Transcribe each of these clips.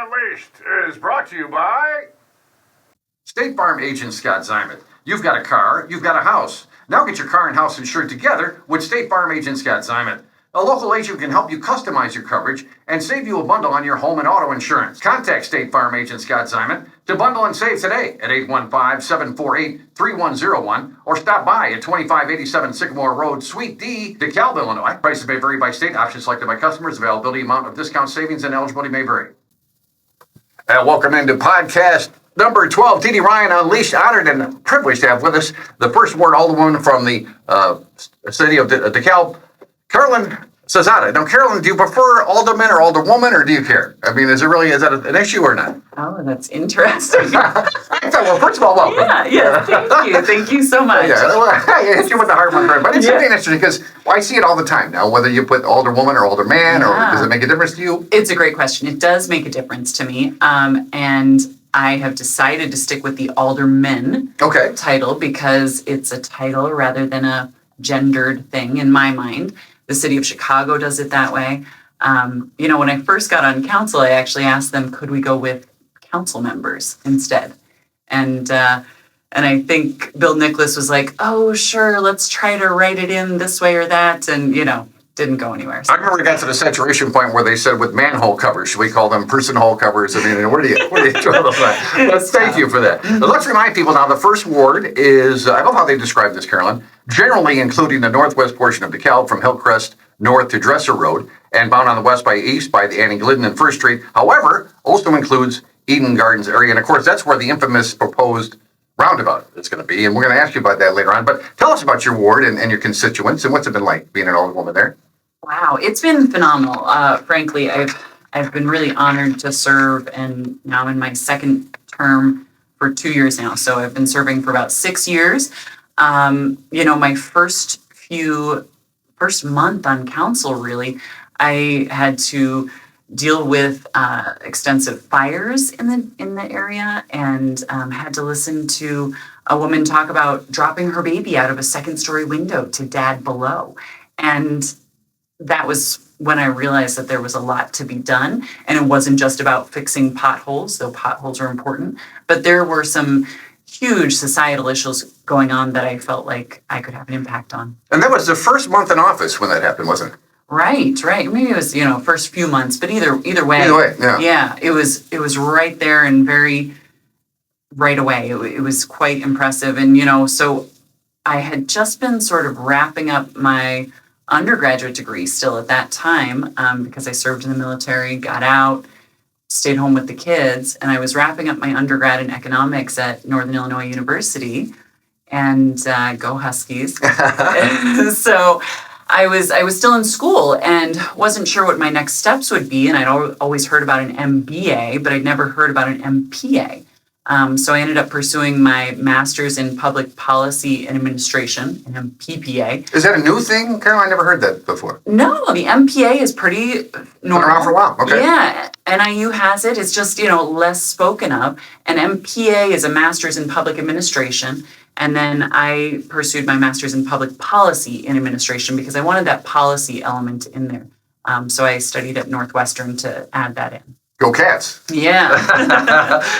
Unleashed is brought to you by State Farm agent Scott Zyman. You've got a car, you've got a house. Now get your car and house insured together with State Farm agent Scott Zyman. A local agent can help you customize your coverage and save you a bundle on your home and auto insurance. Contact State Farm agent Scott Zyman to bundle and save today at 815-748-3101 or stop by at 2587 Sycamore Road, Suite D, DeKalb, Illinois. Prices may vary by state. Options selected by customers. Availability, amount of discount, savings, and eligibility may vary. And welcome into podcast number 12, Dee Dee Ryan Unleashed. Honored and privileged to have with us the first Ward Alderman from the city of DeKalb, Carolyn Zasada. Now, Carolyn, do you prefer alderman or alderwoman, or do you care? I mean, is that an issue or not? Oh, that's interesting. Well, first of all, welcome. Yeah, thank you. Thank you so much. Yeah, I hit you with the hard one, but it's something interesting because I see it all the time now, whether you put alderwoman or alderman, or does it make a difference to you? It's a great question. It does make a difference to me. And I have decided to stick with the alderman title because it's a title rather than a gendered thing in my mind. The city of Chicago does it that way. When I first got on council, I actually asked them, could we go with council members instead? And I think Bill Nicholas was like, oh, sure, let's try to write it in this way or that. And, didn't go anywhere. So. I remember we got to the saturation point where they said with manhole covers, should we call them person hole covers? I mean, where do you draw the line? But thank you for that. But let's remind people now, the first ward is, I love how they describe this, Carolyn, generally including the northwest portion of DeKalb from Hillcrest north to Dresser Road and bound on the west by east by the Annie Glidden and First Street. However, also includes Eden Gardens area. And of course, that's where the infamous proposed roundabout is going to be. And we're going to ask you about that later on. But tell us about your ward and your constituents and what's it been like being an old woman there? Wow, it's been phenomenal. Frankly, I've been really honored to serve, and now in my second term for 2 years now. So I've been serving for about 6 years. My first month on council, really, I had to deal with extensive fires in the area, and had to listen to a woman talk about dropping her baby out of a second-story window to dad below. And that was when I realized that there was a lot to be done, and it wasn't just about fixing potholes, though potholes are important, but there were some huge societal issues going on that I felt like I could have an impact on. And that was the first month in office when that happened, wasn't it? Right. Maybe it was, first few months, but either way. Either way, yeah. Yeah, it was right there and very right away. It was quite impressive. And, so I had just been sort of wrapping up my undergraduate degree still at that time, because I served in the military, got out, stayed home with the kids, and I was wrapping up my undergrad in economics at Northern Illinois University, and go Huskies. So I was still in school and wasn't sure what my next steps would be, and I'd always heard about an MBA, but I'd never heard about an MPA. So I ended up pursuing my master's in public policy and administration, an MPPA. Is that a new thing, Carol? I never heard that before. No, the MPA is pretty normal. Been around for a while, okay. Yeah, NIU has it. It's just, less spoken of. An MPA is a master's in public administration. And then I pursued my master's in public policy and administration because I wanted that policy element in there. So I studied at Northwestern to add that in. Go Cats. Yeah.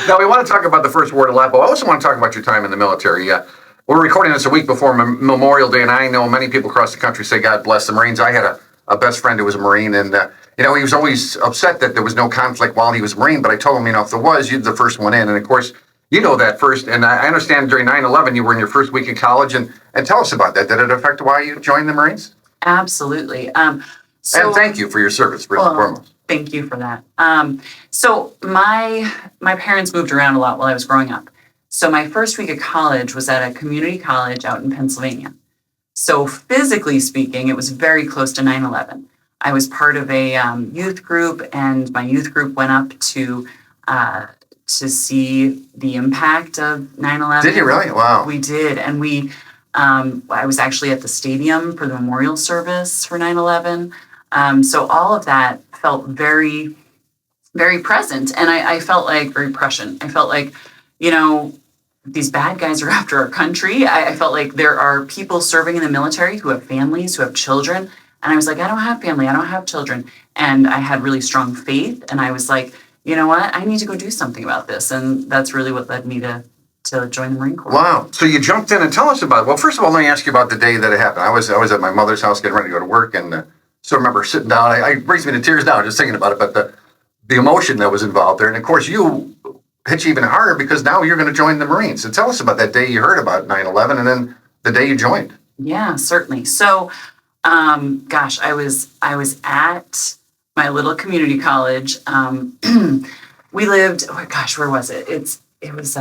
Now, we want to talk about the first ward a lot, but I also want to talk about your time in the military. We're recording this a week before Memorial Day, and I know many people across the country say, God bless the Marines. I had a best friend who was a Marine, and he was always upset that there was no conflict while he was a Marine, but I told him, if there was, you're the first one in. And of course, that first, and I understand during 9/11, you were in your first week in college, and tell us about that. Did it affect why you joined the Marines? Absolutely. And thank you for your service, first and foremost. Thank you for that. So my parents moved around a lot while I was growing up. So my first week of college was at a community college out in Pennsylvania. So physically speaking, it was very close to 9/11. I was part of a youth group, and my youth group went up to see the impact of 9/11. Did you really? Wow. We did, and I was actually at the stadium for the memorial service for 9/11. So all of that felt very, very present. And I felt like very prescient. I felt like, these bad guys are after our country. I felt like there are people serving in the military who have families, who have children. And I was like, I don't have family. I don't have children. And I had really strong faith. And I was like, you know what, I need to go do something about this. And that's really what led me to join the Marine Corps. Wow. So you jumped in and tell us about it. Well, first of all, let me ask you about the day that it happened. I was at my mother's house getting ready to go to work, and still remember sitting down. It brings me to tears now just thinking about it, but the emotion that was involved there. And of course, you hit you even harder because now you're going to join the Marines. So tell us about that day you heard about 9/11 and then the day you joined. Yeah, certainly. So, I was at my little community college. We lived, where was it? It was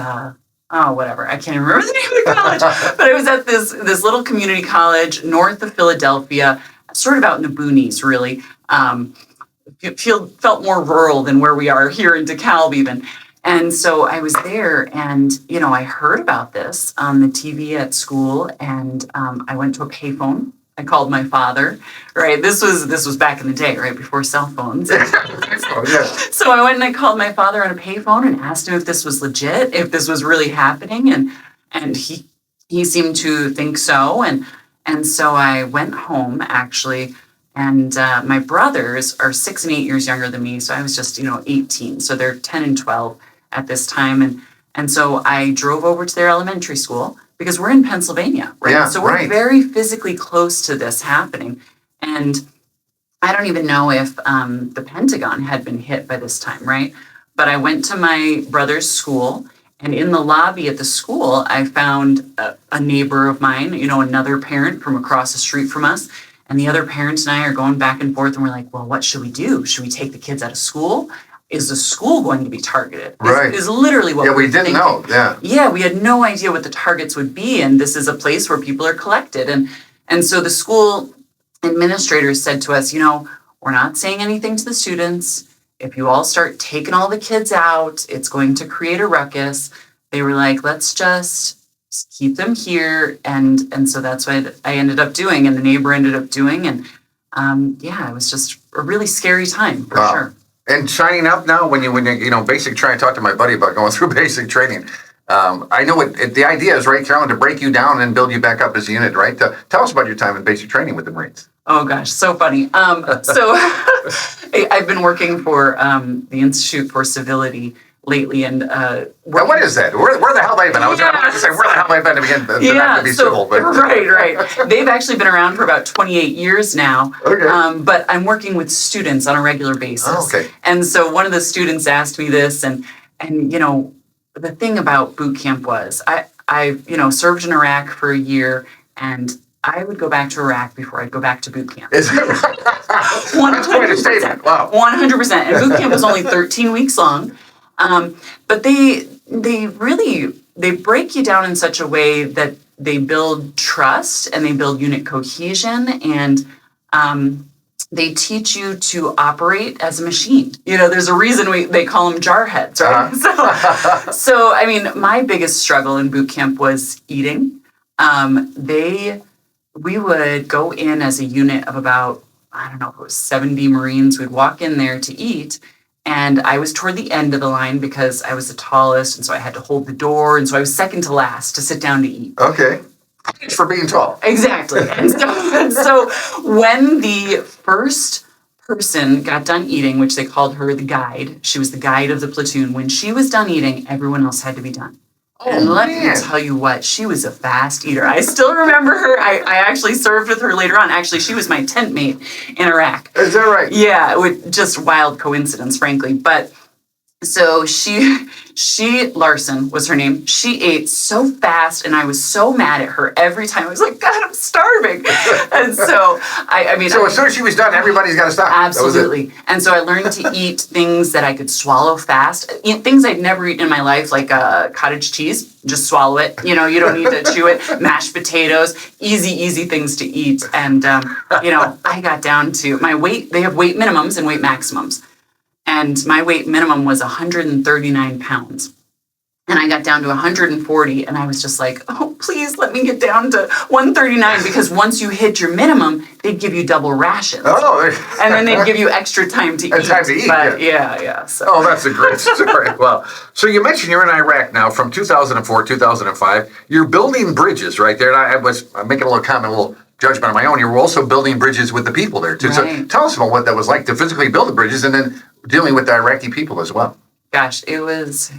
whatever. I can't even remember the name of the college, but it was at this little community college north of Philadelphia, sort of out in the boonies, really. Felt more rural than where we are here in DeKalb even. And so I was there, and I heard about this on the TV at school, and I went to a payphone. I called my father. Right, this was back in the day, right before cell phones. So I went and I called my father on a payphone and asked him if this was legit, if this was really happening, and he seemed to think so, and so I went home actually. And my brothers are 6 and 8 years younger than me, so I was just 18. So they're 10 and 12 at this time, and so I drove over to their elementary school because we're in Pennsylvania, right? Yeah, so we're very physically close to this happening, and I don't even know if the Pentagon had been hit by this time, right? But I went to my brother's school, and in the lobby at the school, I found a neighbor of mine, another parent from across the street from us. And the other parents and I are going back and forth, and we're like, well, what should we do? Should we take the kids out of school? Is the school going to be targeted? Right. Is literally what we didn't know. Yeah. Yeah, we had no idea what the targets would be, and this is a place where people are collected. And so the school administrators said to us, we're not saying anything to the students. If you all start taking all the kids out, it's going to create a ruckus. They were like, let's just keep them here, and so that's what I ended up doing, and the neighbor ended up doing, and it was just a really scary time for sure. And signing up now when you basic training. I talked to my buddy about going through basic training. I know the idea is, right, Carolyn, to break you down and build you back up as a unit, right? Tell us about your time in basic training with the Marines. Oh gosh, so funny. So I've been working for the Institute for Civility lately, and what is that? Where the hell have I been? I was going to say, where the hell have I been to begin to be civil? But. Right. They've actually been around for about 28 years now. Okay. But I'm working with students on a regular basis. Oh, okay. And so one of the students asked me this, and the thing about boot camp was I served in Iraq for a year, and I would go back to Iraq before I'd go back to boot camp. Is that right? 100%. That's quite a statement. Wow. 100%. And boot camp was only 13 weeks long. But they break you down in such a way that they build trust and they build unit cohesion, and they teach you to operate as a machine. There's a reason they call them jar heads, right? So I mean, my biggest struggle in boot camp was eating. We would go in as a unit of about, I don't know if it was 70 Marines. We'd walk in there to eat. And I was toward the end of the line because I was the tallest, and so I had to hold the door, and so I was second to last to sit down to eat. Okay. Thanks for being tall. Exactly. And so when the first person got done eating, which they called her the guide, she was the guide of the platoon. When she was done eating, everyone else had to be done. And let me tell you what, she was a fast eater. I still remember her. I actually served with her later on. Actually, she was my tent mate in Iraq. Is that right? Yeah, with just wild coincidence, frankly. But so she Larson was her name. She ate so fast, and I was so mad at her every time. I was like, God, I'm starving. And so I mean. So as soon as she was done, everybody's got to stop. Absolutely. And so I learned to eat things that I could swallow fast. Things I'd never eaten in my life, like cottage cheese. Just swallow it. You don't need to chew it. Mashed potatoes, easy things to eat. And I got down to my weight. They have weight minimums and weight maximums. And my weight minimum was 139 pounds. And I got down to 140, and I was just like, oh, please let me get down to 139, because once you hit your minimum, they'd give you double rations. Oh. And then they'd give you extra time to eat. Time to eat, but yeah. So. Oh, that's a great story. Well, so you mentioned you're in Iraq now from 2004, 2005. You're building bridges right there. And I'm making a little comment, a little judgment of my own. You were also building bridges with the people there, too. Right. So tell us about what that was like to physically build the bridges, and then dealing with the Iraqi people as well? Gosh, it was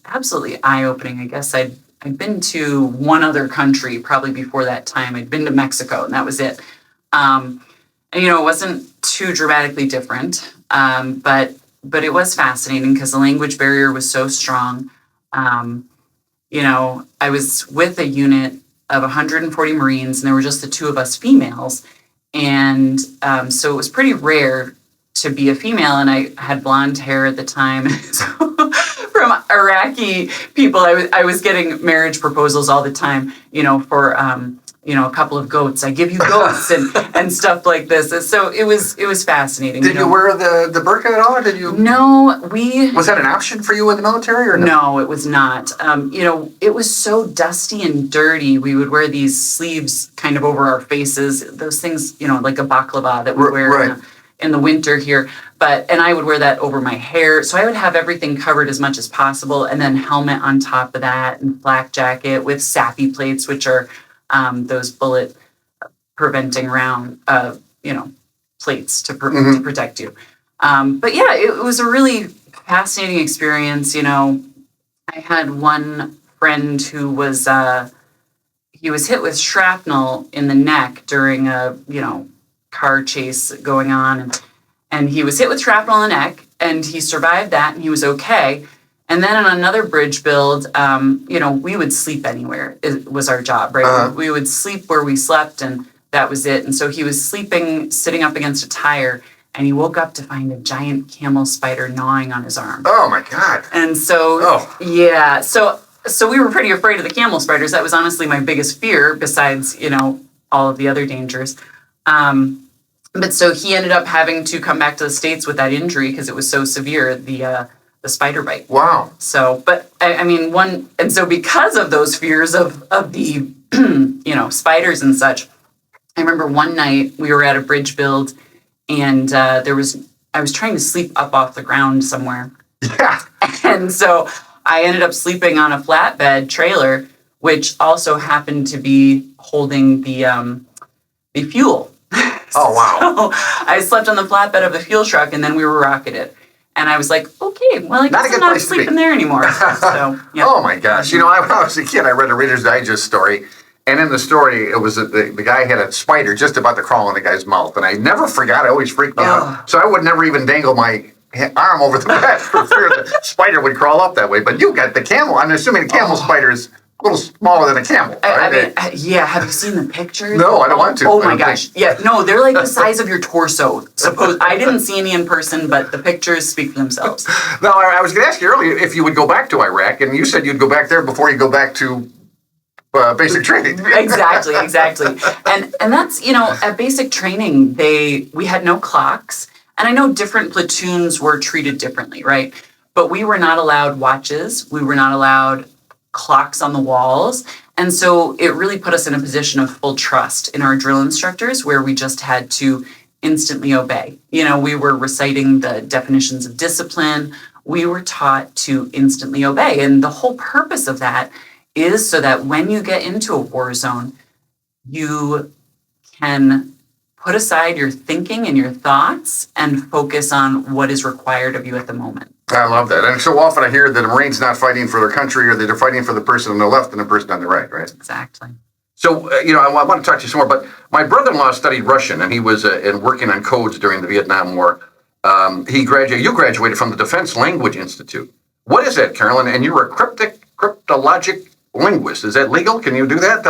absolutely eye-opening. I guess I'd been to one other country probably before that time. I'd been to Mexico, and that was it. And it wasn't too dramatically different, but it was fascinating because the language barrier was so strong. I was with a unit of 140 Marines, and there were just the two of us females, and so it was pretty rare to be a female, and I had blonde hair at the time. So from Iraqi people, I was getting marriage proposals all the time, for a couple of goats. I give you goats and stuff like this. So it was fascinating. Did you wear the burqa at all, or did you? No, Was that an option for you in the military, or no? No, it was not. It was so dusty and dirty. We would wear these sleeves kind of over our faces. Those things, like a baklava that we wear Right. in the winter here. And I would wear that over my hair. So I would have everything covered as much as possible, and then helmet on top of that, and flak jacket with sappy plates, which are those bullet preventing round, plates to protect you. But yeah, it was a really fascinating experience. I had one friend who was, he was hit with shrapnel in the neck during a, car chase going on. And he was hit with shrapnel in the neck, and he survived that, and he was okay. And then on another bridge build, we would sleep anywhere. It was our job, right? Uh-huh. We would sleep where we slept, and that was it. And so he was sleeping, sitting up against a tire, and he woke up to find a giant camel spider gnawing on his arm. Oh my God. And so, yeah, so we were pretty afraid of the camel spiders. That was honestly my biggest fear, besides, all of the other dangers. But so he ended up having to come back to the States with that injury because it was so severe, the spider bite. Wow. So, but and so because of those fears of the, spiders and such, I remember one night we were at a bridge build, and I was trying to sleep up off the ground somewhere. Yeah. And so I ended up sleeping on a flatbed trailer, which also happened to be holding the fuel. Oh, wow. So I slept on the flatbed of the fuel truck, and then we were rocketed. And I was like, okay, well, I guess I'm not sleeping there anymore. So, yeah. Oh my gosh. When I was a kid, I read a Reader's Digest story. And in the story, it was the guy had a spider just about to crawl in the guy's mouth. And I never forgot. It always freaked me out. So I would never even dangle my arm over the bed for fear the spider would crawl up that way. But you got the camel. I'm assuming the camel spider is a little smaller than a camel. Right? Yeah. Have you seen the pictures? No, I don't want to. Oh my gosh. Yeah. No, they're like the size of your torso. I didn't see any in person, but the pictures speak for themselves. No, I was going to ask you earlier if you would go back to Iraq, and you said you'd go back there before you go back to basic training. Exactly. And that's, at basic training, we had no clocks. And I know different platoons were treated differently, right? But we were not allowed watches. We were not allowed clocks on the walls. And so it really put us in a position of full trust in our drill instructors, where we just had to instantly obey. We were reciting the definitions of discipline. We were taught to instantly obey. And the whole purpose of that is so that when you get into a war zone, you can put aside your thinking and your thoughts and focus on what is required of you at the moment. I love that. And so often I hear that a Marine's not fighting for their country, or they're fighting for the person on the left and the person on the right, right? Exactly. So, I want to talk to you some more, but my brother-in-law studied Russian, and he was working on codes during the Vietnam War. You graduated from the Defense Language Institute. What is that, Carolyn? And you're a cryptologic linguist. Is that legal? Can you do that?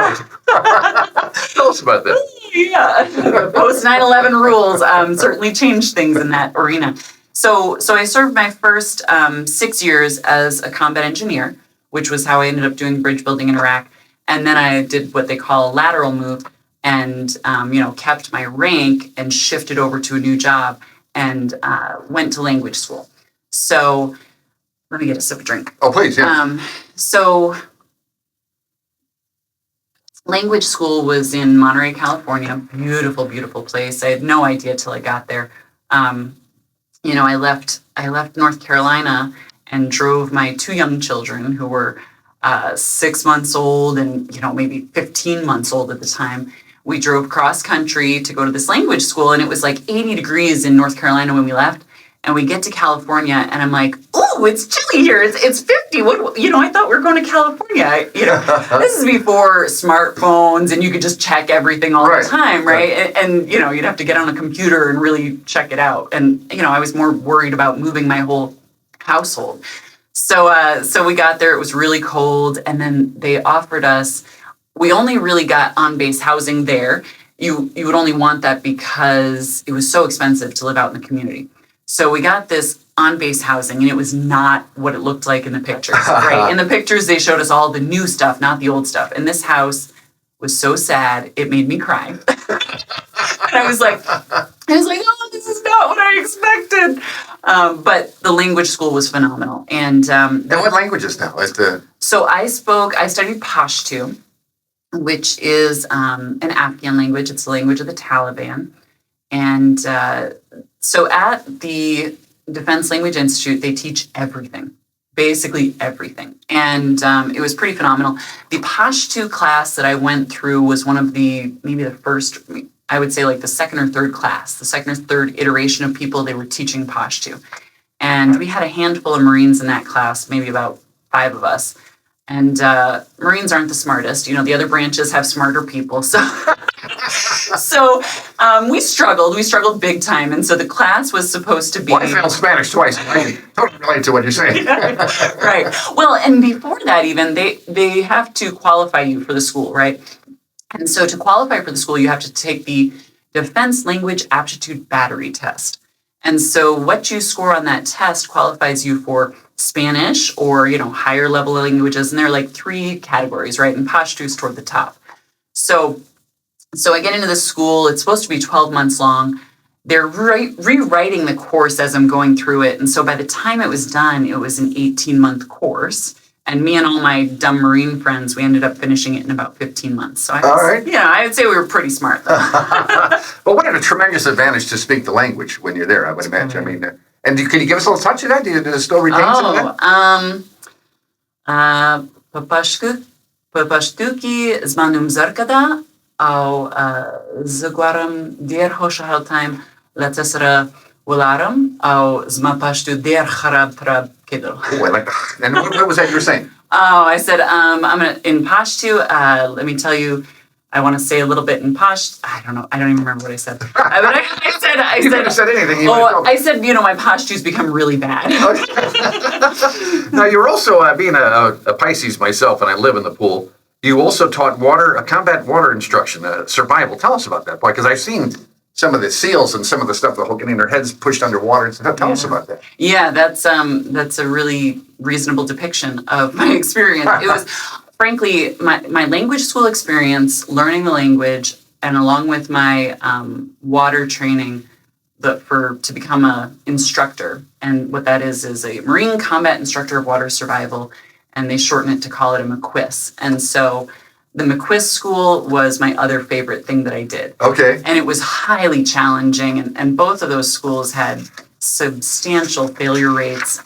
Tell us about that. Yeah. The post 9/11 rules certainly changed things in that arena. So I served my first 6 years as a combat engineer, which was how I ended up doing bridge building in Iraq. And then I did what they call a lateral move, and kept my rank and shifted over to a new job, and went to language school. So let me get a sip of drink. Oh, please, yeah. So language school was in Monterey, California. Beautiful, beautiful place. I had no idea till I got there. I left North Carolina and drove my two young children, who were 6 months old and maybe 15 months old at the time. We drove cross country to go to this language school, and it was like 80 degrees in North Carolina when we left. And we get to California, and I'm like, "Oh, it's chilly here. It's 50. What I thought we were going to California. This is before smartphones, and you could just check everything all the time, right? And you'd have to get on a computer and really check it out. And I was more worried about moving my whole household. So we got there. It was really cold, and then they offered us. We only really got on-base housing there. You would only want that because it was so expensive to live out in the community. So we got this on-base housing, and it was not what it looked like in the pictures, right? In the pictures, they showed us all the new stuff, not the old stuff. And this house was so sad, it made me cry. And I was like, oh, this is not what I expected. But the language school was phenomenal. And what languages now? So I studied Pashto, which is an Afghan language. It's the language of the Taliban. And so at the Defense Language Institute, they teach everything, basically everything. And it was pretty phenomenal. The Pashto class that I went through was one of maybe the first, I would say like the second or third iteration of people they were teaching Pashto. And we had a handful of Marines in that class, maybe about 5 of us. And Marines aren't the smartest. The other branches have smarter people. So we struggled big time. And so the class was supposed to be... Well, I failed Spanish twice. I can totally relate to what you're saying. Right. Well, and before that even, they have to qualify you for the school, right? And so to qualify for the school, you have to take the Defense Language Aptitude Battery Test. And so what you score on that test qualifies you for Spanish or, higher level languages. And there are like 3 categories, right? And Pashto is toward the top. So I get into the school. It's supposed to be 12 months long. They're rewriting the course as I'm going through it. And so by the time it was done, it was an 18-month course. And me and all my dumb Marine friends, we ended up finishing it in about 15 months. So I would say we were pretty smart. Well, what a tremendous advantage to speak the language when you're there, I would imagine. I mean, and can you give us a little touch of that? Do you still retain some of that? Papashtuki zmanum zarkada, au zagwaram der hosha time latesra walaram, au zmapashtu der harab trab kiddo. Oh, I like that. And what was that you were saying? Oh, I said, in Pashto, let me tell you, I want to say a little bit in Pashto. I don't know. I don't even remember what I said. I You could have said anything. I said, my Pashto's become really bad. Now, you're also, being a Pisces myself, and I live in the pool, you also taught combat water instruction, survival. Tell us about that, boy, because I've seen some of the SEALs and some of the stuff, the whole getting their heads pushed underwater. Tell us about that. Yeah, that's a really reasonable depiction of my experience. It was, frankly, my language school experience, learning the language, and along with my water training to become an instructor. And what that is a Marine Combat Instructor of Water Survival, and they shorten it to call it a McQuIS. And so the McQuIS school was my other favorite thing that I did. Okay. And it was highly challenging, and both of those schools had substantial failure rates.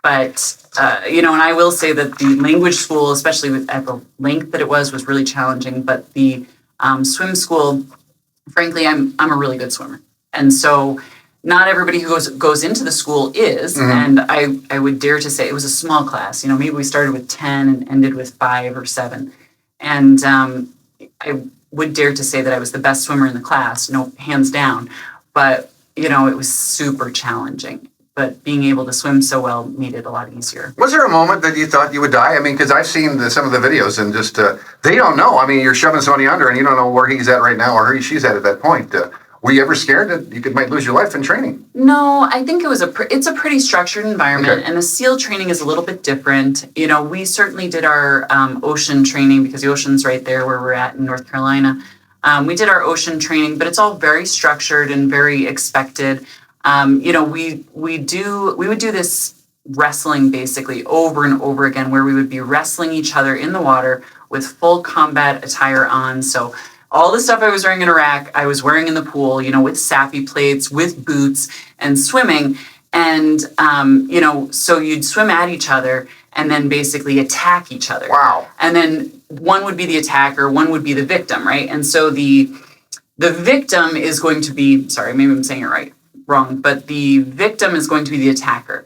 But and I will say that the language school, especially at the length that it was really challenging. But the swim school, frankly, I'm a really good swimmer. And so not everybody who goes into the school is. Mm-hmm. And I would dare to say it was a small class. Maybe we started with 10 and ended with 5 or 7. And I would dare to say that I was the best swimmer in the class, hands down. But, it was super challenging. But being able to swim so well made it a lot easier. Was there a moment that you thought you would die? I mean, because I've seen some of the videos and just, they don't know. I mean, you're shoving somebody under and you don't know where he's at right now or she's at that point. Were you ever scared that you might lose your life in training? No, I think it's a pretty structured environment, and the SEAL training is a little bit different. We certainly did our ocean training because the ocean's right there where we're at in North Carolina. We did our ocean training, but it's all very structured and very expected. We would do this wrestling basically over and over again, where we would be wrestling each other in the water with full combat attire on. So all the stuff I was wearing in Iraq, I was wearing in the pool, with SAPI plates, with boots, and swimming. And, so you'd swim at each other and then basically attack each other. Wow. And then one would be the attacker, one would be the victim, right? And so the victim is going to be, sorry, maybe I'm saying it right. wrong, but the victim is going to be the attacker.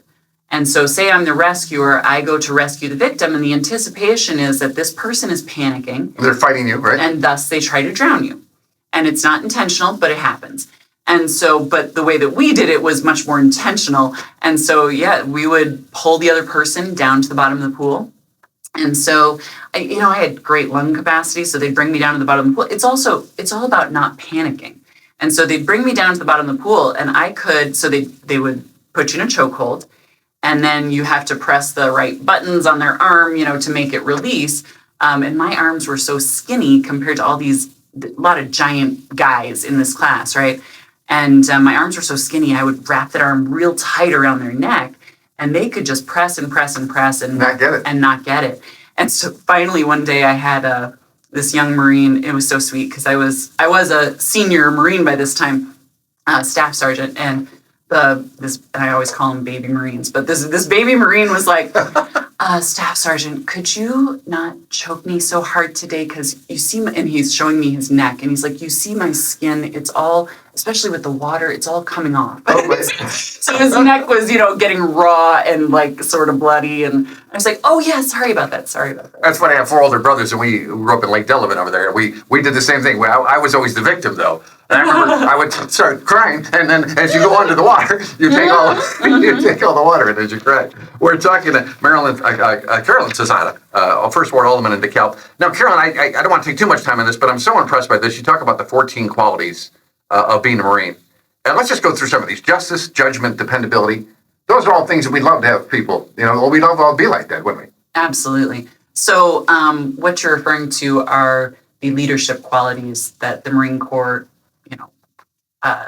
And so say I'm the rescuer, I go to rescue the victim, and the anticipation is that this person is panicking. They're fighting you, right? And thus they try to drown you. And it's not intentional, but it happens. And so, but the way that we did it was much more intentional. And so, yeah, we would pull the other person down to the bottom of the pool. And so, I had great lung capacity, so they'd bring me down to the bottom of the pool. It's all about not panicking. And so they'd bring me down to the bottom of the pool, and they would put you in a chokehold, and then you have to press the right buttons on their arm, to make it release. And my arms were so skinny compared to a lot of giant guys in this class, right? And my arms were so skinny, I would wrap that arm real tight around their neck, and they could just press and press and press and not get it. And not get it. And so finally one day I had this young Marine. It was so sweet because I was a senior Marine by this time, staff sergeant, and I always call them baby Marines, but this baby Marine was like, Staff Sergeant, could you not choke me so hard today? Because you see, and he's showing me his neck, and he's like, you see my skin, it's all, especially with the water, it's all coming off. So his neck was, getting raw and like sort of bloody, and I was like, oh yeah, sorry about that. That's funny. I have 4 older brothers, and we grew up in Lake Delavan over there. We did the same thing. I was always the victim, though. And I remember I would start crying, and then as you go under the water, you take all the water in as you cry. We're talking to Carolyn Zasada, First Ward Alderman in DeKalb. Now, Carolyn, I don't want to take too much time on this, but I'm so impressed by this. You talk about the 14 qualities of being a Marine. And let's just go through some of these. Justice, judgment, dependability. Those are all things that we'd love to have people. We'd love to all be like that, wouldn't we? Absolutely. So what you're referring to are the leadership qualities that the Marine Corps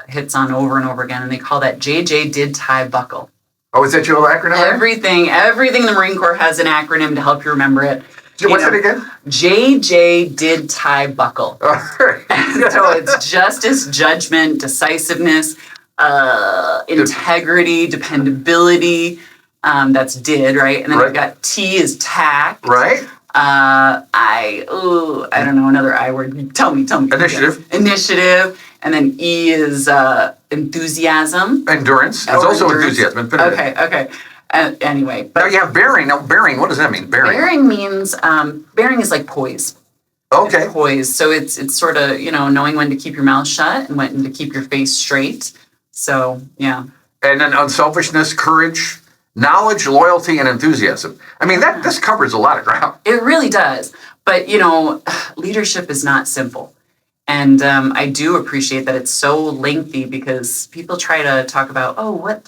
hits on over and over again, and they call that JJ did tie buckle. Oh, is that your little acronym? Everything in the Marine Corps has an acronym to help you remember it. What's it again? JJ did tie buckle. So it's justice, judgment, decisiveness, integrity, dependability. That's did, right? And then we've got T is tact. Right. I don't know, another I word. Tell me. Initiative. And then E is enthusiasm. Endurance. There's also enthusiasm. Okay. Anyway. Now you have bearing. Now bearing, what does that mean? Bearing means, bearing is like poise. Okay. It's poise. So it's sort of, knowing when to keep your mouth shut and when to keep your face straight. So, yeah. And then unselfishness, courage, knowledge, loyalty, and enthusiasm. I mean, this covers a lot of ground. It really does. But, leadership is not simple. And I do appreciate that it's so lengthy because people try to talk about, what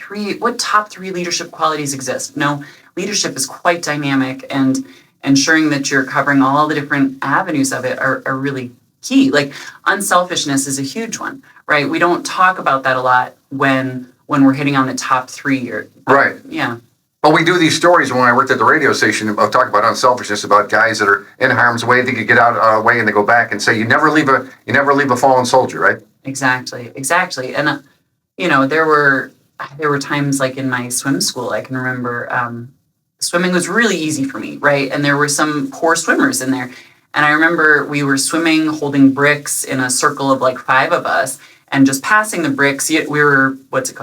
top 3 leadership qualities exist? No, leadership is quite dynamic, and ensuring that you're covering all the different avenues of it are really key. Like unselfishness is a huge one, right? We don't talk about that a lot when we're hitting on the top 3. Right. Yeah. Well, we do these stories when I worked at the radio station about talking about unselfishness, about guys that are in harm's way. They could get out of the way and they go back and say, you never leave a fallen soldier, right? Exactly. And there were times like in my swim school, I can remember swimming was really easy for me, right? And there were some poor swimmers in there. And I remember we were swimming, holding bricks in a circle of like 5 of us, and just passing the bricks. We were,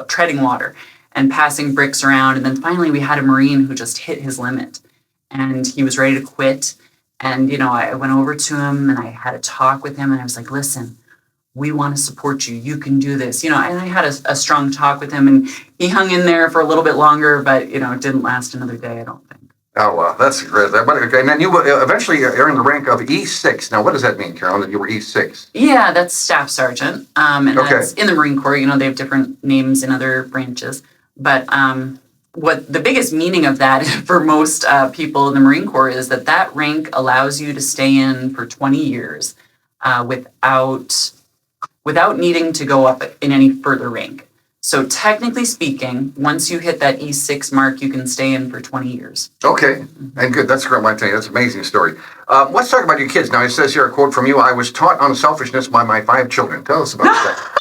treading water. And passing bricks around. And then finally we had a Marine who just hit his limit. And he was ready to quit. And, I went over to him and I had a talk with him. And I was like, listen, we want to support you. You can do this. And I had a strong talk with him. And he hung in there for a little bit longer. But, it didn't last another day, I don't think. Oh, wow. That's great. And then you eventually earned the rank of E6. Now, what does that mean, Carolyn, that you were E6? Yeah, that's Staff Sergeant. And that's in the Marine Corps. They have different names in other branches. But what the biggest meaning of that for most people in the Marine Corps is that rank allows you to stay in for 20 years without needing to go up in any further rank. So technically speaking, once you hit that E6 mark, you can stay in for 20 years. Okay, and good. That's great. I tell you, that's an amazing story. Let's talk about your kids. Now, it says here a quote from you, I was taught unselfishness by my 5 children. Tell us about that.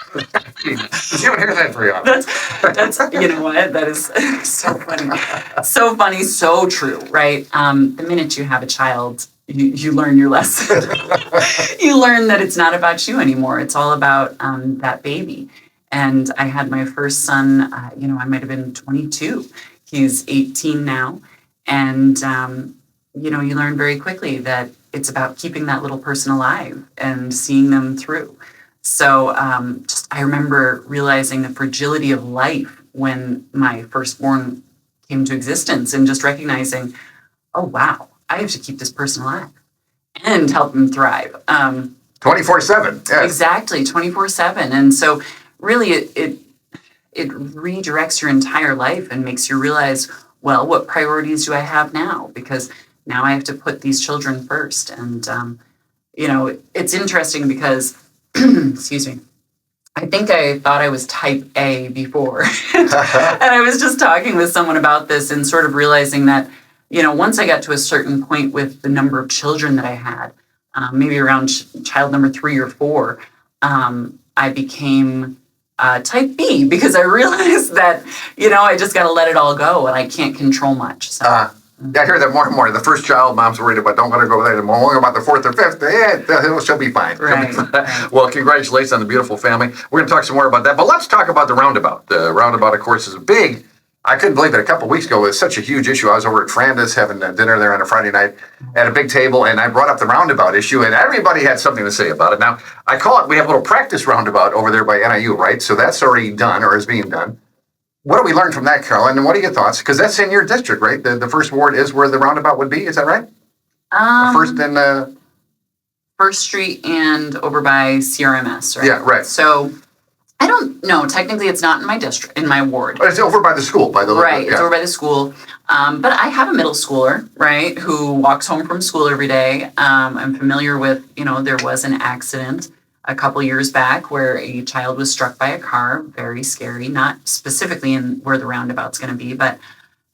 You don't hear that very often. That's you know what? That is so funny. So funny, so true, right? The minute you have a child, you learn your lesson. You learn that it's not about you anymore. It's all about that baby. And I had my first son, I might have been 22. He's 18 now. And, you learn very quickly that it's about keeping that little person alive and seeing them through. So I remember realizing the fragility of life when my firstborn came to existence and just recognizing, oh, wow, I have to keep this person alive and help him thrive. 24/7. Yes. Exactly, 24/7. And so really it redirects your entire life and makes you realize, well, what priorities do I have now? Because now I have to put these children first. And, it's interesting because, excuse me, I think I thought I was type A before. And I was just talking with someone about this and sort of realizing that, once I got to a certain point with the number of children that I had, maybe around child number 3 or 4, I became type B because I realized that, I just got to let it all go and I can't control much. So. I hear that more and more. The first child, mom's worried about, don't let her go there. The more about the 4th or 5th, she'll be fine. Right. Well, congratulations on the beautiful family. We're going to talk some more about that, but let's talk about the roundabout. The roundabout, of course, is big. I couldn't believe that a couple of weeks ago it was such a huge issue. I was over at Franda's having dinner there on a Friday night at a big table, and I brought up the roundabout issue, and everybody had something to say about it. Now, we have a little practice roundabout over there by NIU, right? So that's already done or is being done. What do we learn from that, Carolyn? And what are your thoughts? Because that's in your district, right? The first ward is where the roundabout would be. Is that right? First and First Street and over by CRMS, right? Yeah, right. So I don't know. Technically, it's not in my district, in my ward. But it's over by the school, Right, it's over by the school. But I have a middle schooler, right, who walks home from school every day. I'm familiar with, there was an accident a couple years back where a child was struck by a car. Very scary, not specifically in where the roundabout's going to be, but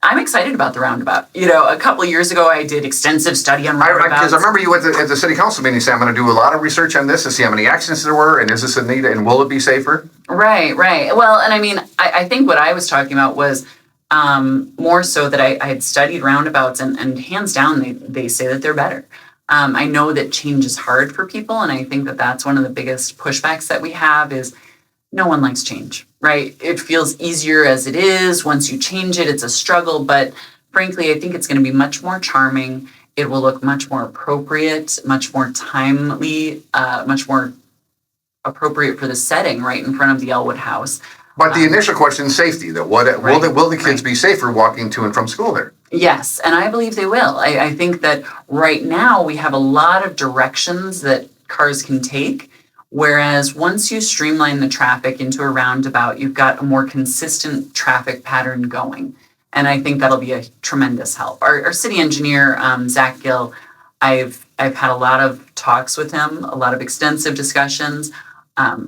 I'm excited about the roundabout. A couple of years ago, I did extensive study on roundabouts. Because I remember you at the city council meeting saying, I'm going to do a lot of research on this to see how many accidents there were, and is this a need, and will it be safer? Right. Well, and I think what I was talking about was more so that I had studied roundabouts, and hands down, they say that they're better. I know that change is hard for people, and I think that that's one of the biggest pushbacks that we have is no one likes change, right? It feels easier as it is. Once you change it, it's a struggle, but frankly, I think it's going to be much more charming. It will look much more appropriate, much more timely, much more appropriate for the setting right in front of the Elwood House. But the initial question is safety, though. Will the kids be safer walking to and from school there? Yes, and I believe they will. I think that right now we have a lot of directions that cars can take, whereas once you streamline the traffic into a roundabout, you've got a more consistent traffic pattern going. And I think that'll be a tremendous help. Our city engineer, Zach Gill, I've had a lot of talks with him, a lot of extensive discussions.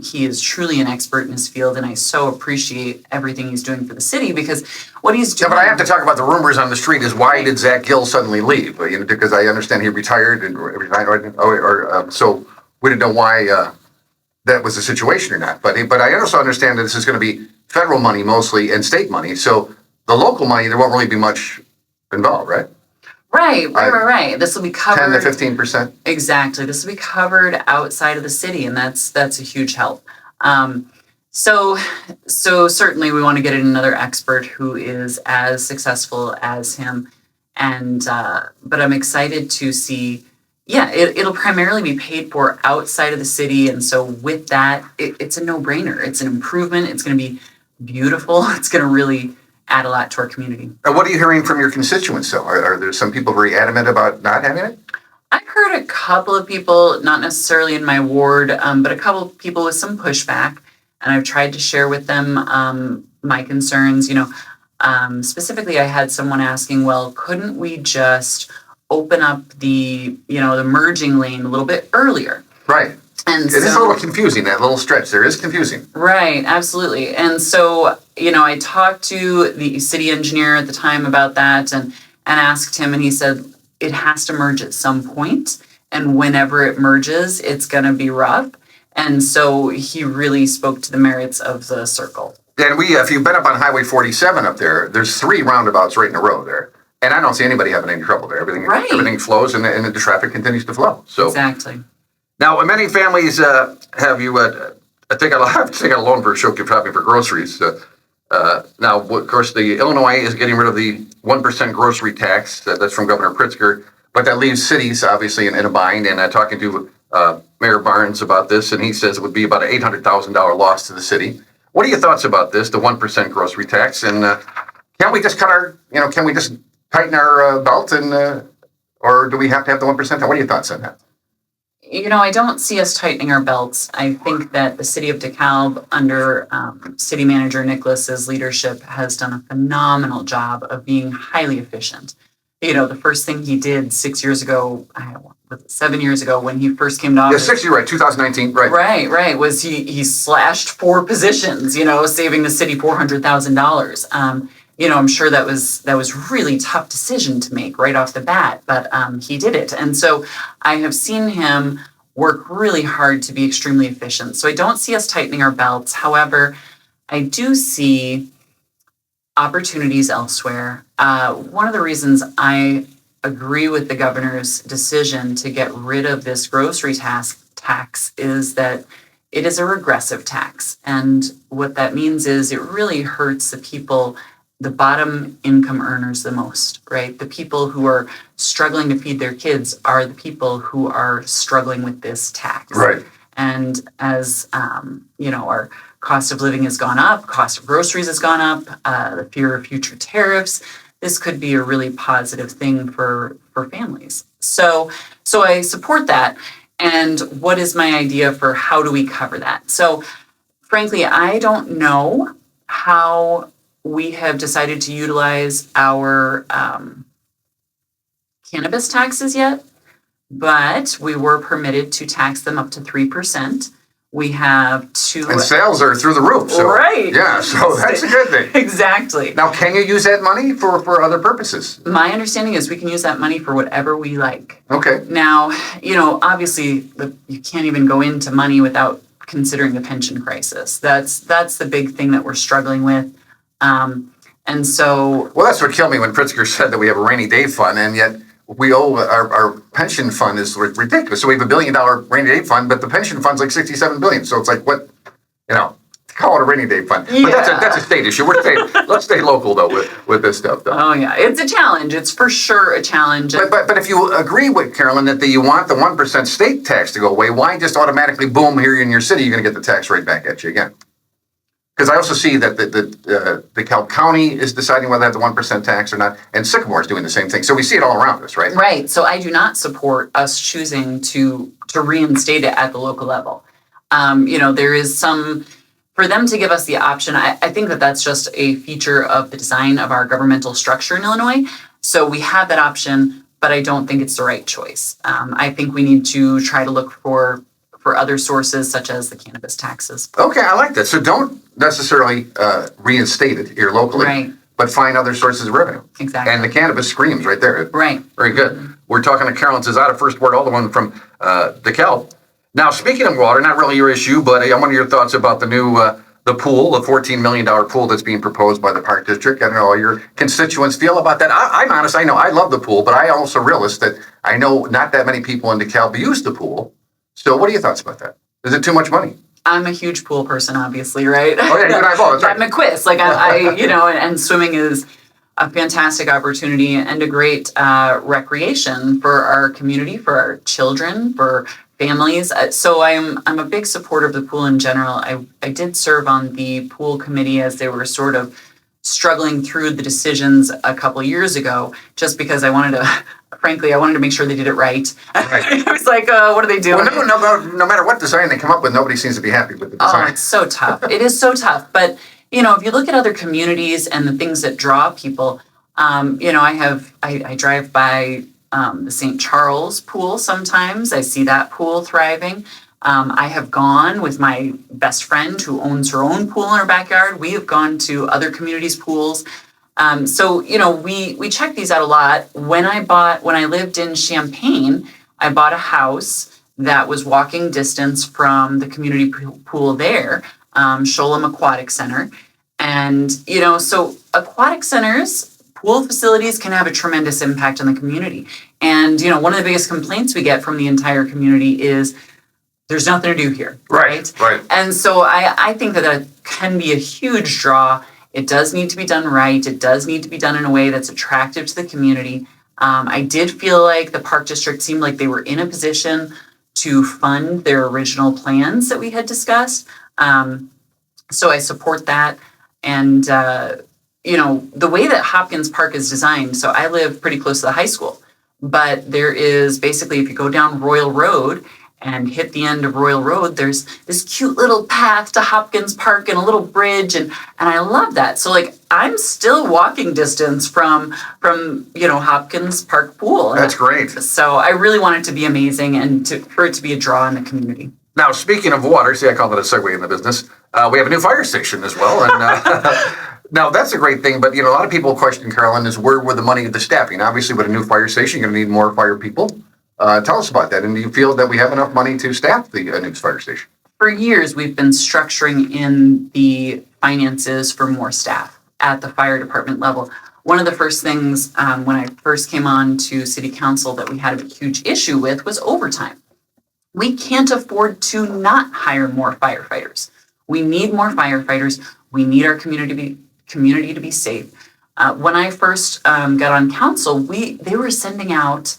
He is truly an expert in his field, and I so appreciate everything he's doing for the city because what he's doing. Yeah, but I have to talk about the rumors on the street. Is why did Zach Gill suddenly leave? Because I understand he retired and so we didn't know why that was the situation or not. But I also understand that this is going to be federal money mostly and state money. So the local money, there won't really be much involved, right? Right. This will be covered 10 to 15%. Exactly. This will be covered outside of the city, and that's a huge help. So certainly we want to get in another expert who is as successful as him, and but I'm excited to see. Yeah, it'll primarily be paid for outside of the city, and so with that, it's a no-brainer. It's an improvement. It's going to be beautiful. It's going to really add a lot to our community. What are you hearing from your constituents, though? Are there some people very adamant about not having it? I've heard a couple of people, not necessarily in my ward, but a couple of people with some pushback, and I've tried to share with them my concerns. Specifically, I had someone asking, well, couldn't we just open up the merging lane a little bit earlier? Right. And it is a little confusing, that little stretch there is confusing. Right, absolutely. And so, I talked to the city engineer at the time about that and asked him, and he said it has to merge at some point, and whenever it merges, it's going to be rough. And so he really spoke to the merits of the circle. And if you've been up on Highway 47 up there, there's 3 roundabouts right in a row there. And I don't see anybody having any trouble there. Everything flows and the traffic continues to flow. So exactly. Now, many families have you I think I have to take out a loan for shopping for groceries. Now, of course, the Illinois is getting rid of the 1% grocery tax. That's from Governor Pritzker, but that leaves cities obviously in a bind. And talking to Mayor Barnes about this, and he says it would be about an $800,000 loss to the city. What are your thoughts about this, the 1% grocery tax? And can we just can we just tighten our belt, and or do we have to have the 1%? What are your thoughts on that? I don't see us tightening our belts. I think that the city of DeKalb, under city manager Nicholas's leadership, has done a phenomenal job of being highly efficient. The first thing he did 6 years ago, 7 years ago, when he first came to office. Yeah, 6 years, right, 2019, right. Right, was he slashed 4 positions, saving the city $400,000. I'm sure that was really tough decision to make right off the bat, but he did it. And so I have seen him work really hard to be extremely efficient. So I don't see us tightening our belts. However, I do see opportunities elsewhere. One of the reasons I agree with the governor's decision to get rid of this grocery tax is that it is a regressive tax. And what that means is it really hurts the bottom income earners the most, right? The people who are struggling to feed their kids are the people who are struggling with this tax. Right. And as, our cost of living has gone up, cost of groceries has gone up, the fear of future tariffs, this could be a really positive thing for families. So I support that. And what is my idea for how do we cover that? So frankly, I don't know how we have decided to utilize our cannabis taxes yet, but we were permitted to tax them up to 3%. We have two... And sales are through the roof. So, right. Yeah, so that's a good thing. Exactly. Now, can you use that money for other purposes? My understanding is we can use that money for whatever we like. Okay. Now, obviously, you can't even go into money without considering the pension crisis. That's the big thing that we're struggling with. And so... Well, that's what killed me when Pritzker said that we have a rainy day fund, and yet we owe our pension fund is ridiculous. So we have $1 billion rainy day fund, but the pension fund's like $67 billion. So it's like, what, call it a rainy day fund. Yeah. But that's a state issue. Let's stay local, though, with this stuff, though. Oh, yeah. It's a challenge. It's for sure a challenge. But if you agree with Carolyn that you want the 1% state tax to go away, why just automatically, boom, here in your city, you're going to get the tax rate back at you again? Because I also see that the DeKalb County is deciding whether to have the 1% tax or not, and Sycamore is doing the same thing. So we see it all around us, right? Right. So I do not support us choosing to reinstate it at the local level. There is for them to give us the option, I think that's just a feature of the design of our governmental structure in Illinois. So we have that option, but I don't think it's the right choice. I think we need to try to look for other sources such as the cannabis taxes. Okay, I like that. So don't necessarily reinstate it here locally, right, but find other sources of revenue. Exactly. And the cannabis screams right there. Right. Very good. Mm-hmm. We're talking to Carolyn Zasada, first Ward Alderman from DeKalb. Now, speaking of water, not really your issue, but I want your thoughts about the new the pool, the $14 million pool that's being proposed by the Park District. I don't know how your constituents feel about that. I'm honest, I know I love the pool, but I also realize that I know not that many people in DeKalb use the pool. So what are your thoughts about that? Is it too much money? I'm a huge pool person, obviously, right? Oh, yeah, you and I both. That's right. I'm a quiz. And swimming is a fantastic opportunity and a great recreation for our community, for our children, for families. So I'm a big supporter of the pool in general. I did serve on the pool committee as they were sort of struggling through the decisions a couple years ago, just because I wanted to make sure they did it right. I was like, what are they doing? Well, no matter what design they come up with, nobody seems to be happy with the design. Oh, it's so tough. It is so tough. But, if you look at other communities and the things that draw people, I drive by the St. Charles pool sometimes. I see that pool thriving. I have gone with my best friend who owns her own pool in her backyard. We have gone to other communities' pools. We check these out a lot. When I lived in Champaign, I bought a house that was walking distance from the community pool there, Sholem Aquatic Center. And, so aquatic centers, pool facilities can have a tremendous impact on the community. And, one of the biggest complaints we get from the entire community is there's nothing to do here. Right. And so I think that can be a huge draw. It does need to be done right. It does need to be done in a way that's attractive to the community. I did feel like the Park District seemed like they were in a position to fund their original plans that we had discussed. So I support that. And, the way that Hopkins Park is designed, so I live pretty close to the high school, but there is basically, if you go down Royal Road and hit the end of Royal Road, there's this cute little path to Hopkins Park and a little bridge, and I love that. So like I'm still walking distance from Hopkins Park Pool. That's great. So I really want it to be amazing and for it to be a draw in the community. Now, speaking of water, see, I call it a segue in the business. We have a new fire station as well, and now that's a great thing. But a lot of people question, Carolyn, is where the money of the staffing? Obviously, with a new fire station, you're going to need more fire people. Tell us about that. And do you feel that we have enough money to staff the new fire station? For years, we've been structuring in the finances for more staff at the fire department level. One of the first things when I first came on to city council that we had a huge issue with was overtime. We can't afford to not hire more firefighters. We need more firefighters. We need our community to be safe. When I first got on council, we were sending out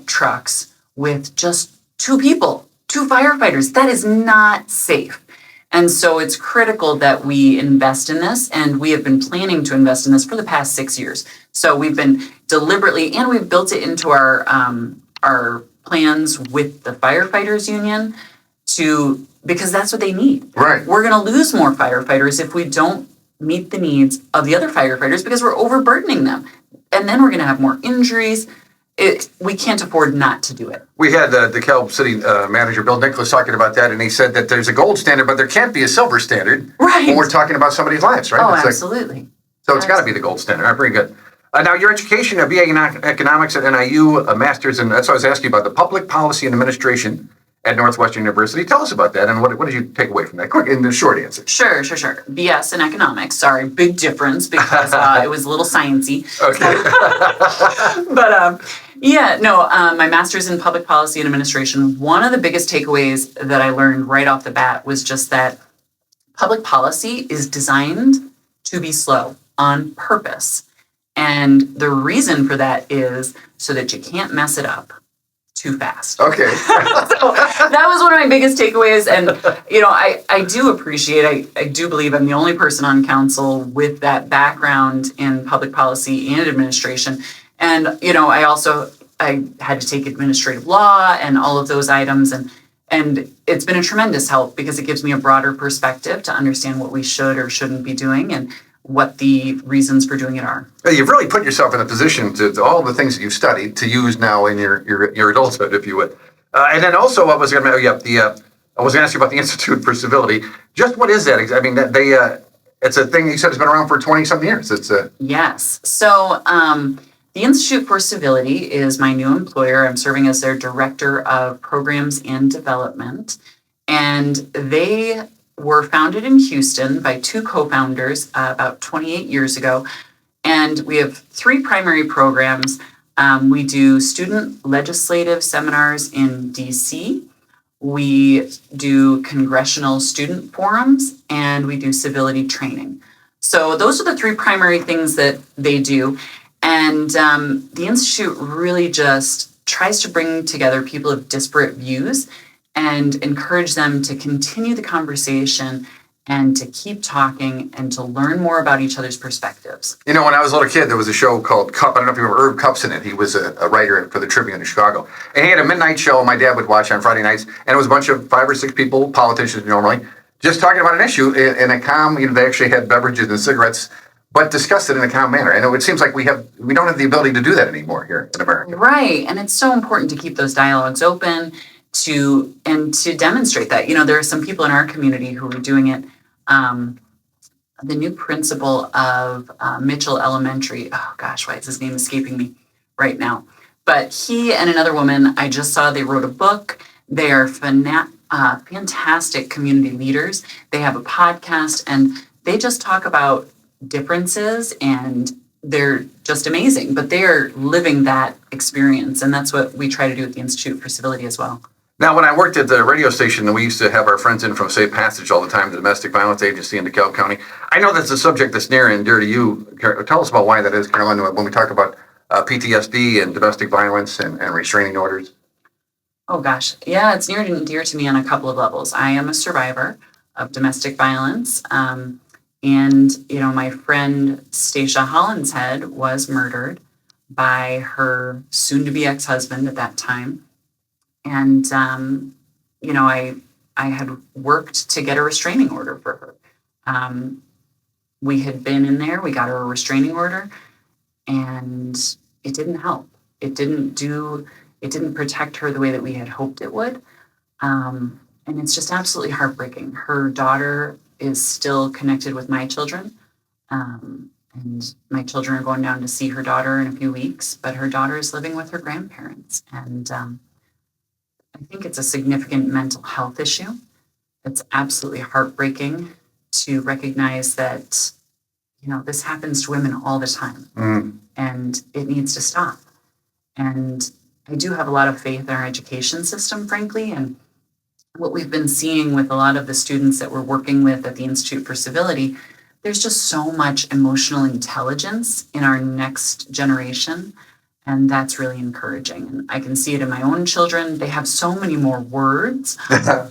trucks with just 2 people, 2 firefighters. That is not safe. And so it's critical that we invest in this, and we have been planning to invest in this for the past 6 years. So we've been deliberately, and we've built it into our plans with the firefighters union because that's what they need. Right. We're going to lose more firefighters if we don't meet the needs of the other firefighters because we're overburdening them. And then we're going to have more injuries. We can't afford not to do it. We had the DeKalb city manager, Bill Nicholas, talking about that, and he said that there's a gold standard, but there can't be a silver standard when we're talking about somebody's lives, right? Oh, absolutely. So it's got to be the gold standard. All right, very good. Now, your education, a BA in economics at NIU, a master's in, that's what I was asking you about, the public policy and administration at Northwestern University. Tell us about that, and what did you take away from that? Quick, in the short answer. Sure. BS in economics. Sorry, big difference because it was a little sciencey. Okay. But my master's in public policy and administration. One of the biggest takeaways that I learned right off the bat was just that public policy is designed to be slow on purpose. And the reason for that is so that you can't mess it up too fast. Okay. So that was one of my biggest takeaways. And, I do appreciate, I do believe I'm the only person on council with that background in public policy and administration. And, I had to take administrative law and all of those items. And it's been a tremendous help because it gives me a broader perspective to understand what we should or shouldn't be doing and what the reasons for doing it are. You've really put yourself in a position to all the things that you've studied to use now in your adulthood, if you would. And then also, I was going to ask you about the Institute for Civility. Just what is that? I mean, it's a thing you said has been around for 20-something years. Yes. So the Institute for Civility is my new employer. I'm serving as their Director of Programs and Development. And they were founded in Houston by 2 co-founders about 28 years ago. And we have 3 primary programs. We do student legislative seminars in DC. We do congressional student forums, and we do civility training. So those are the 3 primary things that they do. And the Institute really just tries to bring together people of disparate views and encourage them to continue the conversation and to keep talking and to learn more about each other's perspectives. When I was a little kid, there was a show called Cup. I don't know if you remember Herb Cups in it. He was a writer for the Tribune in Chicago. And he had a midnight show my dad would watch on Friday nights. And it was a bunch of 5 or 6 people, politicians normally, just talking about an issue in a calm, they actually had beverages and cigarettes, but discussed it in a calm manner. And it seems like we don't have the ability to do that anymore here in America. Right. And it's so important to keep those dialogues open to demonstrate that. There are some people in our community who are doing it. The new principal of Mitchell Elementary, oh gosh, why is his name escaping me right now? But he and another woman, I just saw they wrote a book. They are fantastic community leaders. They have a podcast and they just talk about differences and they're just amazing, but they are living that experience. And that's what we try to do at the Institute for Civility as well. Now, when I worked at the radio station, we used to have our friends in from Safe Passage all the time, the Domestic Violence Agency in DeKalb County. I know that's a subject that's near and dear to you. Tell us about why that is, Carolyn, when we talk about PTSD and domestic violence and restraining orders. Oh gosh, yeah, it's near and dear to me on a couple of levels. I am a survivor of domestic violence, and my friend Stacia Hollinshead was murdered by her soon-to-be ex-husband at that time. And, I had worked to get a restraining order for her. We had been in there, we got her a restraining order, and it didn't help. It didn't protect her the way that we had hoped it would. And it's just absolutely heartbreaking. Her daughter is still connected with my children. And my children are going down to see her daughter in a few weeks, but her daughter is living with her grandparents. And I think it's a significant mental health issue. It's absolutely heartbreaking to recognize that, this happens to women all the time. And it needs to stop. And I do have a lot of faith in our education system, frankly, and what we've been seeing with a lot of the students that we're working with at the Institute for Civility, there's just so much emotional intelligence in our next generation. And that's really encouraging. And I can see it in my own children. They have so many more words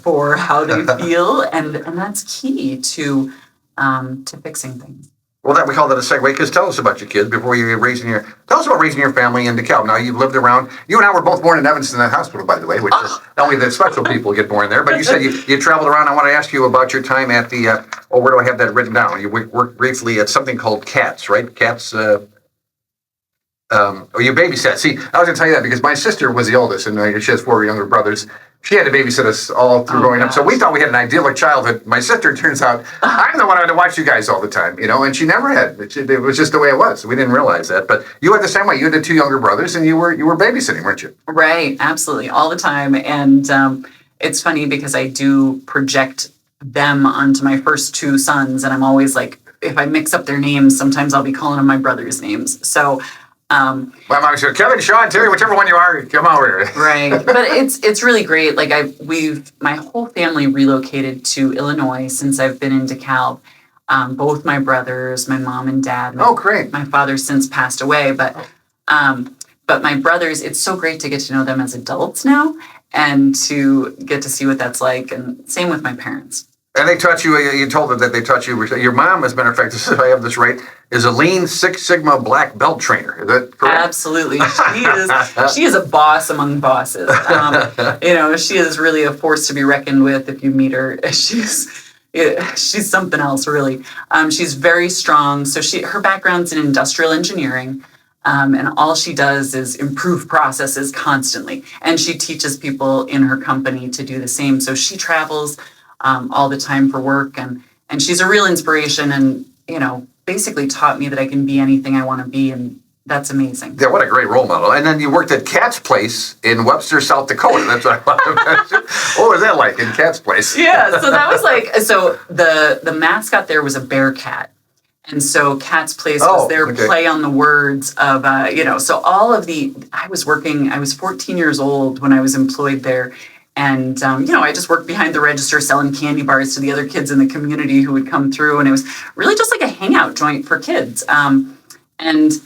for how they feel. And that's key to fixing things. Well, that we call that a segue, because tell us about your kids before you tell us about raising your family in DeKalb. Now, you've lived around, you and I were both born in Evanston Hospital, by the way, which is not only the special people get born there, but you said you traveled around. I want to ask you about your time at the, where do I have that written down? You worked briefly at something called CATS, right? CATS, you babysat. See, I was going to tell you that because my sister was the oldest, and she has 4 younger brothers. She had to babysit us all through growing up. So we thought we had an idyllic childhood. My sister, turns out, I'm the one who had to watch you guys all the time, and she never had. It was just the way it was. We didn't realize that. But you had the same way. You had the 2 younger brothers, and you were babysitting, weren't you? Right, absolutely, all the time. And it's funny because I do project them onto my first 2 sons, and I'm always like, if I mix up their names, sometimes I'll be calling them my brother's names. So my mom said, Kevin, Sean, Terry, whichever one you are, come over. Right. But it's really great. Like my whole family relocated to Illinois since I've been in DeKalb. Both my brothers, my mom and dad. Great. My father's since passed away, but my brothers, it's so great to get to know them as adults now and to get to see what that's like. And same with my parents. And they taught you told them that they taught you, your mom, as a matter of fact, if I have this right, is a Lean Six Sigma black belt trainer. Is that correct? Absolutely. She is a boss among bosses. She is really a force to be reckoned with if you meet her. She's something else, really. She's very strong. So her background's in industrial engineering. And all she does is improve processes constantly. And she teaches people in her company to do the same. So she travels all the time for work, and she's a real inspiration, and basically taught me that I can be anything I want to be, and that's amazing. Yeah, what a great role model. And then you worked at Cat's Place in Webster, South Dakota. That's what I want to mention. What was that like in Cat's Place? Yeah, so that was the mascot there was a bear cat. And so Cat's Place was their play on the words of, so all of I was 14 years old when I was employed there. And, I just worked behind the register selling candy bars to the other kids in the community who would come through. And it was really just like a hangout joint for kids. And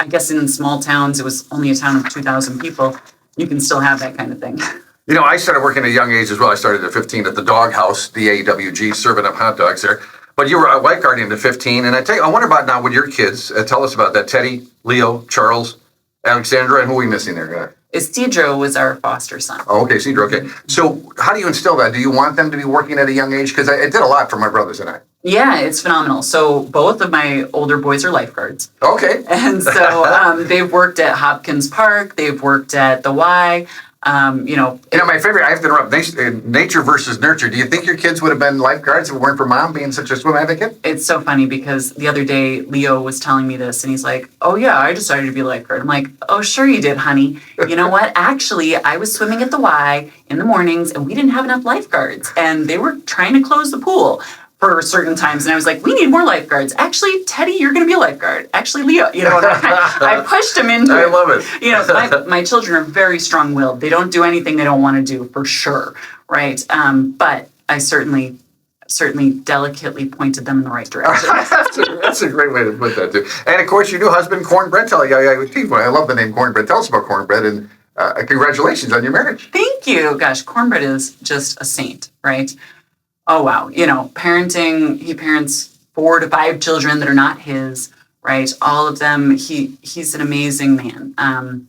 I guess in small towns, it was only a town of 2,000 people. You can still have that kind of thing. I started working at a young age as well. I started at 15 at the Dog House, DAWG, serving up hot dogs there. But you were a lifeguard to 15. And I wonder about now with your kids. Tell us about that. Teddy, Leo, Charles, Alexandra, and who are we missing there? Cedro was our foster son. Oh, okay, Cedro, okay. So how do you instill that? Do you want them to be working at a young age? Because it did a lot for my brothers and I. Yeah, it's phenomenal. So both of my older boys are lifeguards. Okay. And so they've worked at Hopkins Park. They've worked at the Y. My favorite, I have to interrupt, nature versus nurture. Do you think your kids would have been lifeguards if it weren't for mom being such a swim advocate? It's so funny because the other day, Leo was telling me this, and he's like, oh yeah, I decided to be a lifeguard. I'm like, oh, sure you did, honey. You know what? Actually, I was swimming at the Y in the mornings, and we didn't have enough lifeguards, and they were trying to close the pool. for certain times. And I was like, we need more lifeguards. Actually, Teddy, you're going to be a lifeguard. Actually, Leo, and I pushed him into it. I love it. My children are very strong-willed. They don't do anything they don't want to do, for sure, right? But I certainly delicately pointed them in the right direction. That's a great way to put that, too. And, of course, your new husband, Cornbread. I love the name Cornbread. Tell us about Cornbread, and congratulations on your marriage. Thank you. Gosh, Cornbread is just a saint, right? Oh, wow. Parenting, he parents 4 to 5 children that are not his, right? All of them. He's an amazing man.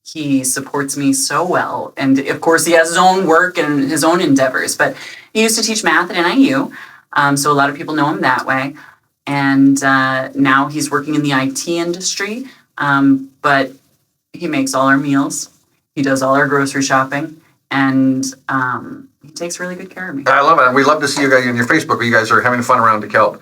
He supports me so well. And of course, he has his own work and his own endeavors, but he used to teach math at NIU. So a lot of people know him that way. And now he's working in the IT industry. But he makes all our meals. He does all our grocery shopping. And he takes really good care of me. I love it. We love to see you guys on your Facebook where you guys are having fun around DeKalb.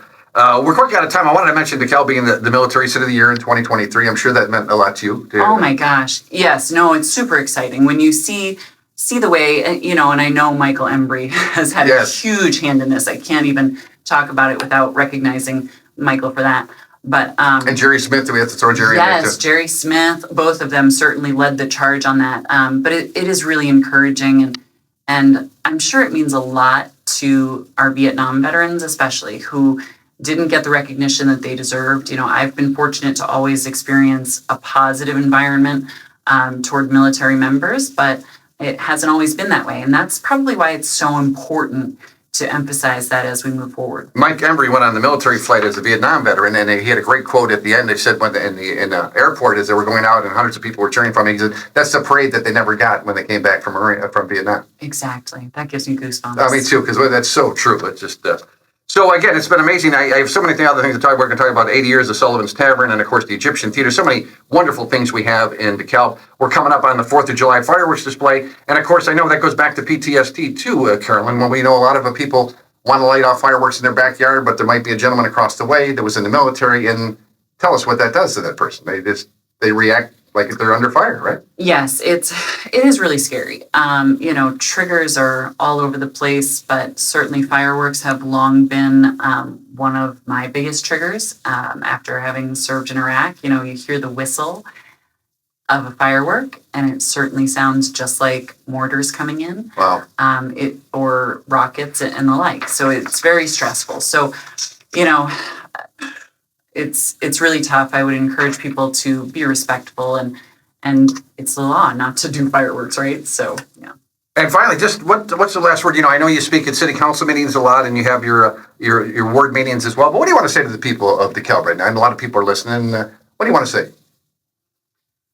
We're quick out of time. I wanted to mention DeKalb being the Military City of the Year in 2023. I'm sure that meant a lot to you. Oh my gosh. Yes. No, it's super exciting. When you see the way, and I know Michael Embry has had a huge hand in this. I can't even talk about it without recognizing Michael for that. But and Jerry Smith, do we have to throw Jerry in there too? Yes, Jerry Smith, both of them certainly led the charge on that. But it is really encouraging, and I'm sure it means a lot to our Vietnam veterans, especially, who didn't get the recognition that they deserved. I've been fortunate to always experience a positive environment toward military members, but it hasn't always been that way. And that's probably why it's so important to emphasize that as we move forward. Mike Embry went on the military flight as a Vietnam veteran, and he had a great quote at the end. They said when in the airport as they were going out and hundreds of people were cheering for him, he said, that's the parade that they never got when they came back from Vietnam. Exactly. That gives me goosebumps. Me too, because that's so true. It's just... So again, it's been amazing. I have so many other things to talk about. We're going to talk about 80 years of Sullivan's Tavern and, of course, the Egyptian Theater. So many wonderful things we have in DeKalb. We're coming up on the 4th of July fireworks display. And, of course, I know that goes back to PTSD, too, Carolyn, when we know a lot of people want to light off fireworks in their backyard, but there might be a gentleman across the way that was in the military. And tell us what that does to that person. They react like if they're under fire, right? Yes, it is really scary. Triggers are all over the place, but certainly fireworks have long been one of my biggest triggers. After having served in Iraq, you hear the whistle of a firework, and it certainly sounds just like mortars coming in. Wow. Or rockets and the like. So it's very stressful. So, it's really tough. I would encourage people to be respectful, and it's the law not to do fireworks, right? So, yeah. And finally, just what's the last word? I know you speak at city council meetings a lot, and you have your ward meetings as well. But what do you want to say to the people of DeKalb right now? And a lot of people are listening. What do you want to say?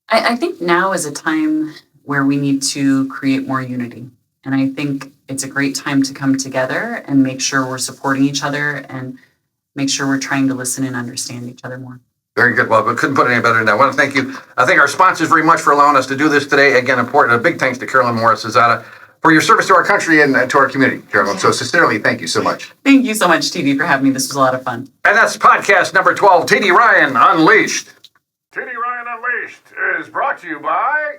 I think now is a time where we need to create more unity, and I think it's a great time to come together and make sure we're supporting each other and make sure we're trying to listen and understand each other more. Very good. Well, but couldn't put it any better than that. I want to thank you. I thank our sponsors very much for allowing us to do this today. Again, important. A big thanks to Carolyn Zasada for your service to our country and to our community, Carolyn. So sincerely, thank you so much. Thank you so much, TD, for having me. This was a lot of fun. And that's podcast number 12, TD Ryan Unleashed. TD Ryan Unleashed is brought to you by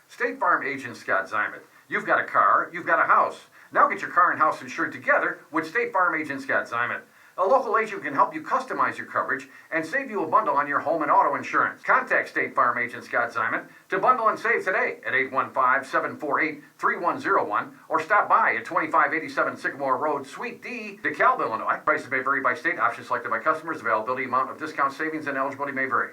State Farm agent Scott Zimet. You've got a car, you've got a house. Now get your car and house insured together with State Farm agent Scott Zimet. A local agent can help you customize your coverage and save you a bundle on your home and auto insurance. Contact State Farm agent Scott Zimet to bundle and save today at 815-748-3101 or stop by at 2587 Sycamore Road, Suite D, DeKalb, Illinois. Prices may vary by state. Options selected by customers. Availability, amount of discount, savings, and eligibility may vary.